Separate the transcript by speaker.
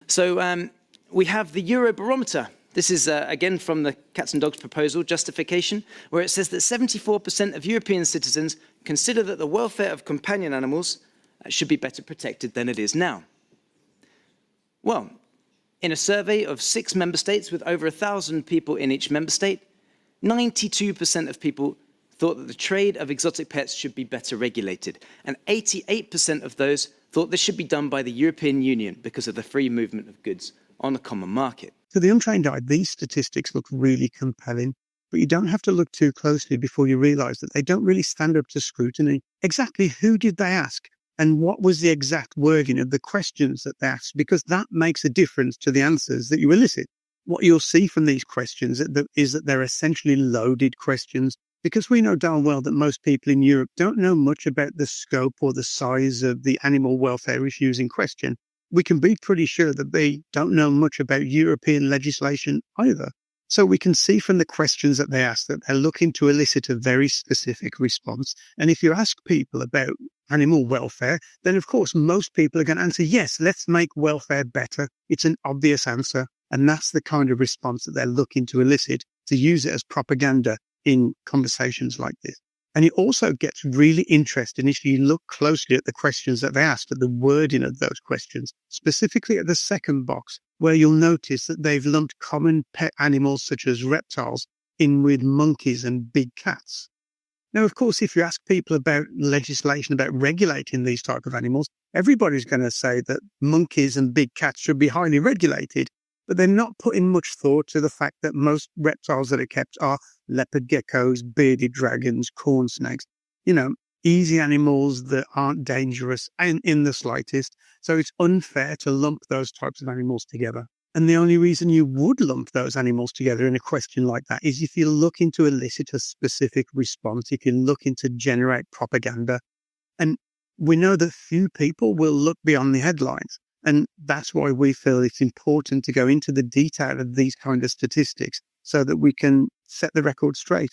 Speaker 1: So we have the Eurobarometer. This is, again, from the Cats and Dogs proposal, justification, where it says that 74% of European citizens consider that the welfare of companion animals should be better protected than it is now. Well, in a survey of 6 member states with over 1,000 people in each member state, 92% of people thought that the trade of exotic pets should be better regulated, and 88% of those thought this should be done by the European Union because of the free movement of goods on the common market.
Speaker 2: To the untrained eye, these statistics look really compelling, but you don't have to look too closely before you realise that they don't really stand up to scrutiny. Exactly who did they ask? And what was the exact wording of the questions that they asked? Because that makes a difference to the answers that you elicit. What you'll see from these questions is that they're essentially loaded questions, because we know darn well that most people in Europe don't know much about the scope or the size of the animal welfare issues in question. We can be pretty sure that they don't know much about European legislation either. So we can see from the questions that they ask that they're looking to elicit a very specific response. And if you ask people about animal welfare, then of course most people are going to answer, yes, let's make welfare better. It's an obvious answer. And that's the kind of response that they're looking to elicit, to use it as propaganda in conversations like this. And it also gets really interesting if you look closely at the questions that they asked, at the wording of those questions, specifically at the second box, where you'll notice that they've lumped common pet animals such as reptiles in with monkeys and big cats. Now, of course, if you ask people about legislation about regulating these type of animals, everybody's going to say that monkeys and big cats should be highly regulated. But they're not putting much thought to the fact that most reptiles that are kept are leopard geckos, bearded dragons, corn snakes, easy animals that aren't dangerous and in the slightest. So it's unfair to lump those types of animals together. And the only reason you would lump those animals together in a question like that is if you're looking to elicit a specific response, if you're looking to generate propaganda. And we know that few people will look beyond the headlines. And that's why we feel it's important to go into the detail of these kind of statistics so that we can set the record straight.